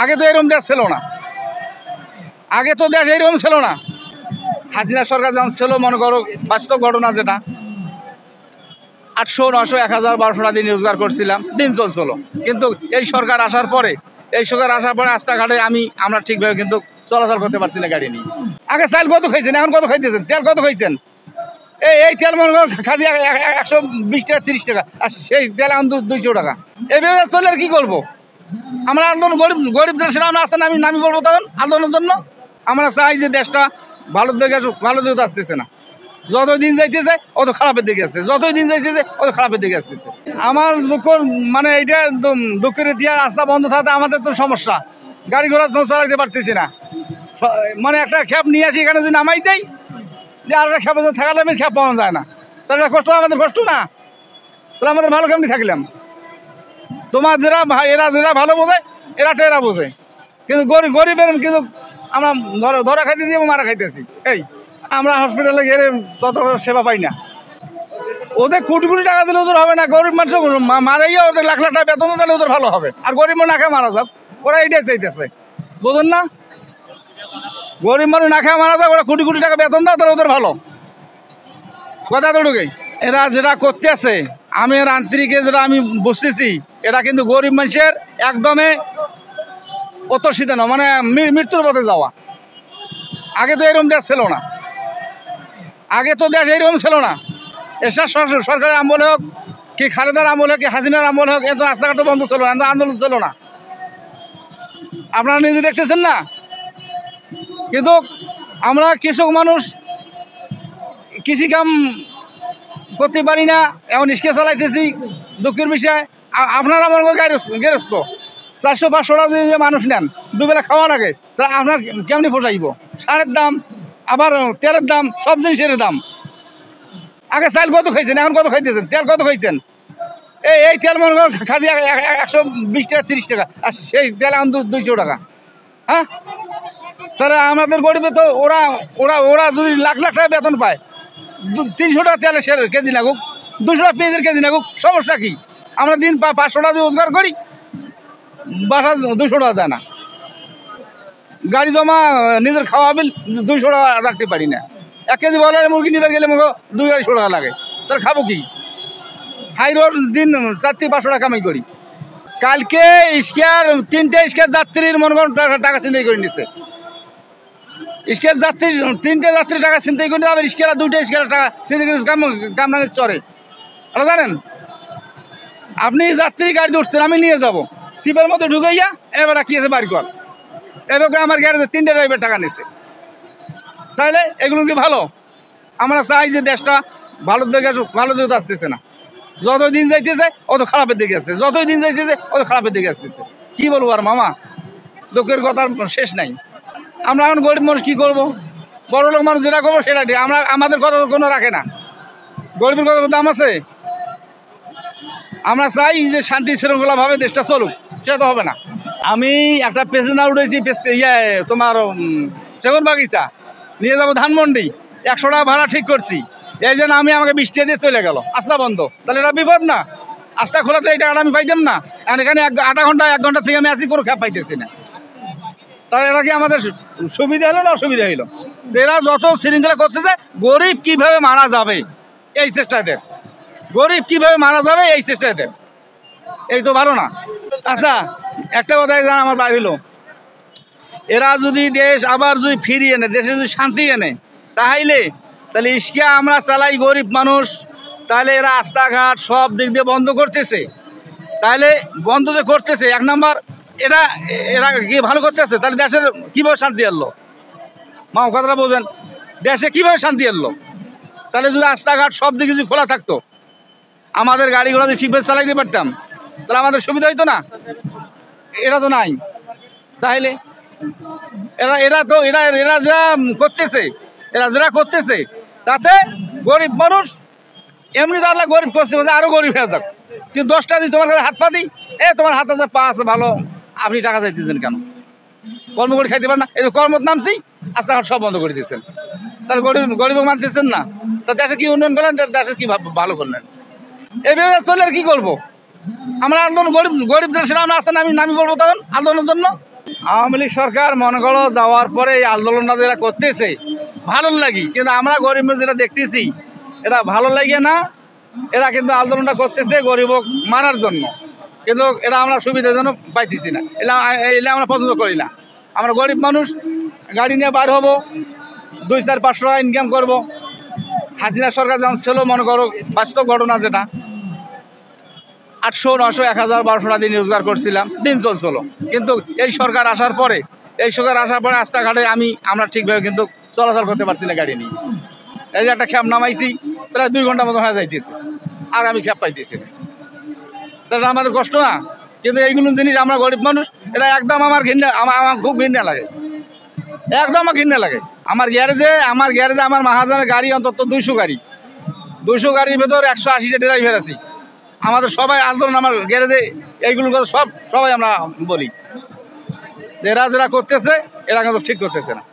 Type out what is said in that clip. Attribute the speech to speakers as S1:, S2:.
S1: আগে তো এরকম দেশ ছিল না, আগে তো দেশ এরকম ছিল না। হাসিনা সরকার যখন ছিল, মনে করো বাস্তব ঘটনা যেটা, 800, 900, 1000, 1200 টাকা দিন রোজগার করছিলাম, দিন চলছিল। কিন্তু এই সরকার আসার পরে রাস্তাঘাটে আমরা ঠিকভাবে কিন্তু চলাচল করতে পারছি না গাড়ি নিয়ে। আগে চাল কত খাইছেন, এখন কত খাইতেছেন? তেল কত খাইছেন? এই তেল মনে করো খাজি 120 টাকা 30 টাকা, আর সেই তেল এখন 200 টাকা। এইভাবে চলে আর কি করবো? আমরা আন্দোলন গরিব যারা সেটা আমরা আসতে নামি বলবো তখন আন্দোলনের জন্য। আমরা চাই যে দেশটা ভালো দিকে আসতেছে না, যত দিন যাইতেছে অত খারাপের দিকে আসছে, যতই দিন যাইতেছে অত খারাপের দিকে আসতেছে। আমার দুঃখ মানে এইটা দুঃখের ইতিহাস, রাস্তা বন্ধ থাকতে আমাদের তো সমস্যা, গাড়ি ঘোড়া চালাইতে পারতেছি না। মানে একটা খ্যাপ নিয়ে আসি এখানে যদি নামাই দেয়, যে আর একটা খ্যাপে থাকালে খ্যাপ পাওয়া যায় না, তাহলে কষ্ট আমাদের কষ্ট না, তাহলে আমাদের ভালো কেমনি থাকলাম? তোমার এরা যেটা ভালো বোঝে এরা টেরা বোঝে, কিন্তু গরিবের কিন্তু আমরা ধরা খাইতেছি এবং মারা খাইতেছি। এই আমরা হসপিটালে গেলে তত সেবা পাই না। ওদের কোটি কোটি টাকা দিলে ওদের হবে না, গরিব মানুষ মারাইয়া ওদের লাখ লাখ টাকা বেতন দিলে ওদের ভালো হবে। আর গরিব মানুষ না খেয়ে মারা যাক, ওরা এইটাই চাইতেছে, বুঝুন না? গরিব মানুষ না খেয়ে মারা যাক, ওরা কোটি কোটি টাকা বেতন দাও, তাহলে ওদের ভালো। কথা তো ঢুকে এরা যেটা করতে আছে, আমি এর আন্তরিকে যেটা আমি বুঝতেছি, এটা কিন্তু গরিব মানুষের একদমে অতর্ষিত না, মানে মৃত্যুর পথে যাওয়া। আগে তো এরকম দেশ ছিল না, আগে তো দেশ এরকম ছিল না। এসব সরকারের আমল হোক কি খালেদার আমল হোক কি হাসিনার আমল হোক, এত রাস্তাঘাট বন্ধ ছিল না, আন্দোলন ছিল না। আপনারা নিজে দেখতেছেন না। কিন্তু আমরা কৃষক মানুষ, কৃষিকাম করতে পারি না, এমন রিক্সা চালাইতেছি, দুঃখের বিষয়। আপনারা আমার গেরস্ত 400-500 টাকা যে মানুষ নেন, দুবেলা খাওয়া লাগে, তা আপনার কেমনি পোষাইব? সারের দাম, আবার তেলের দাম, সব জিনিসের দাম। আগে চাল কত খাইছেন, এখন কত খাইতেছেন? তেল কত খাইছেন? এই তেল মনে করো খাজি 120 টাকা 30 টাকা, আর সেই তেল এখন 200 টাকা। হ্যাঁ, তাহলে আমাদের গরিবে তো ওরা যদি লাখ লাখ টাকা বেতন পায়, 300 টাকা তেলের কেজি লাগুক, 200 টাকা পেঁয়াজের কেজি লাগুক, সমস্যা কি? আমরা দিন 500 টাকা রোজগার করি, বাসা 200 টাকা যায় না, গাড়ি জমা নিজের খাওয়া বিল 200 টাকা রাখতে পারি না। 1 কেজি ব্রয়লার মুরগি নিতে গেলে মনে 200-250 টাকা লাগে, তাহলে খাবো কি? হাই রোড দিন 400-500 টাকা কামাই করি। কালকে তিনটে স্কেয়ার যাত্রীর মনে করেন টাকা চিন্তাই করে নিচ্ছে, স্কেয়ার যাত্রী 3টে যাত্রী টাকা চিন্তাই করে, আবার স্কেয়ার 2টে স্কেয়ার টাকা চিন্তা করে কামরাঙে চড়ে। এটা জানেন? আপনি যাত্রী গাড়ি উঠছেন, আমি নিয়ে যাব, সিপের মধ্যে ঢুকাইয়া এবার কি আছে বাড়ি কর, এবার আমার গ্যারেজে 3টে ড্রাইভার টাকা নিচ্ছে। তাহলে এগুলো কি ভালো? আমরা চাই যে দেশটা ভালো দিকে আসতেছে না, যতই দিন যাইতেছে অত খারাপের দিকে আসছে, যতই দিন যাইতেছে অত খারাপের দিকে আসতেছে। কি বলবো আর মামা, দুঃখের কথার শেষ নাই। আমরা এখন গরিব মানুষ কি করবো? বড় লোক মানুষ যেটা করবো সেটা ঠিক, আমাদের কথা কোনো রাখে না। গরিবের কথা দাম আছে? আমরা চাই যে শান্তি শৃঙ্খলাভাবে দেশটা চলুক, সেটা তো হবে না। আমি একটা প্যাসেঞ্জার উঠেছি তোমার সেগুন বাগিচা নিয়ে যাবো ধানমন্ডি, 100 টাকা ভাড়া ঠিক করছি, এই জন্য আমাকে 20 টাকা দিয়ে চলে গেল, আস্তা বন্ধ। তাহলে এটা বিপদ না? আস্তা খোলা তো এই টাকাটা আমি পাইতাম না, এখানে 1 ঘন্টা থেকে আমি আসি, কোনো খ্যাপ পাইতেছি না। তাহলে এটা কি আমাদের সুবিধা হলো না অসুবিধা হইলো? এরা যত শৃঙ্খলা করতেছে, গরিব কিভাবে মারা যাবে এই চেষ্টা এদের, গরিব কিভাবে মারা যাবে এই চেষ্টা এদের, এই তো ভালো না। আচ্ছা, একটা কথাই জান আমার বাইরে হলো, এরা যদি দেশ আবার যদি ফিরিয়ে এনে, দেশে যদি শান্তি এনে, তাহলে ইস্কিয়া আমরা চালাই গরিব মানুষ, তাহলে এরা রাস্তাঘাট সব দিক দিয়ে বন্ধ করতেছে। তাহলে বন্ধ যে করতেছে, 1 নম্বর এরা কি ভালো করতেছে? তাহলে দেশের কীভাবে শান্তি এলো? মা কথাটা বোঝেন, দেশে কীভাবে শান্তি এলো? তাহলে যদি রাস্তাঘাট সব দিকে যদি খোলা থাকতো, আমাদের গাড়িগুলো যদি ঠিকভাবে চালাইতে পারতাম, তাহলে আমাদের সুবিধা হইতো না। এটা তো নাই। তাহলে এরা যারা করতেছে তাতে গরিব মানুষ এমনি তো আল্লাহ গরিব করছে, আরো গরিব হয়ে যাক। কিন্তু 10টা দিন তোমার কাছে হাত পা দিই, তোমার হাত আছে পা আছে ভালো, আপনি টাকা চাইতেছেন কেন? কর্ম করে খাইতে পারেন না? এই যে কর্মত নামছি, রাস্তাঘাট সব বন্ধ করে দিয়েছেন, তাহলে গরিব মানতেছেন না। তা দেশে কি উন্নয়ন করলেন? দেশে কি ভালো করলেন? এইভাবে চলে আর কি করবো? আমরা আন্দোলন গরিব যারা সেটা আমরা আসতে নামি বলবো তখন আন্দোলনের জন্য। আওয়ামী লীগ সরকার মনে করো যাওয়ার পরে এই আন্দোলনটা যেটা করতেছে ভালো লাগি, কিন্তু আমরা গরিব মানুষ যেটা দেখতেছি এটা ভালো লাগে না। এরা কিন্তু আন্দোলনটা করতেছে গরিব মারার জন্য, কিন্তু এটা আমরা সুবিধার জন্য পাইতেছি না। এলে আমরা পছন্দ করি না। আমরা গরিব মানুষ, গাড়ি নিয়ে বার হবো, 2-4-500 টাকা ইনকাম করবো। হাসিনা সরকার যেমন ছিল মনে করো, বাস্তব ঘটনা যেটা 800, 900, 1000, 1200 টাকা দিন রোজগার করছিলাম, দিন চলছিল। কিন্তু এই সরকার আসার পরে রাস্তাঘাটে আমরা ঠিকভাবে কিন্তু চলাচল করতে পারছি না গাড়ি নিয়ে। এই যে একটা খ্যাপ নামাইছি, প্রায় 2 ঘন্টা মতো হয়ে যাইতেছে, আর আমি খ্যাপ পাইতেছি না। তাহলে আমাদের কষ্ট না? কিন্তু এইগুলো জিনিস আমরা গরিব মানুষ, এটা একদম আমার খুব ঘৃণা লাগে, একদম আমার ঘৃণা লাগে। আমার গ্যারেজে আমার মাহাজনের গাড়ি অন্তত 200 গাড়ির ভেতর 180টা ড্রাইভার আছি। আমাদের সবাই আন্দোলন, আমার গ্যারেজে এইগুলো সবাই আমরা বলি যে এরা যারা করতেছে এরা কিন্তু ঠিক করতেছে না।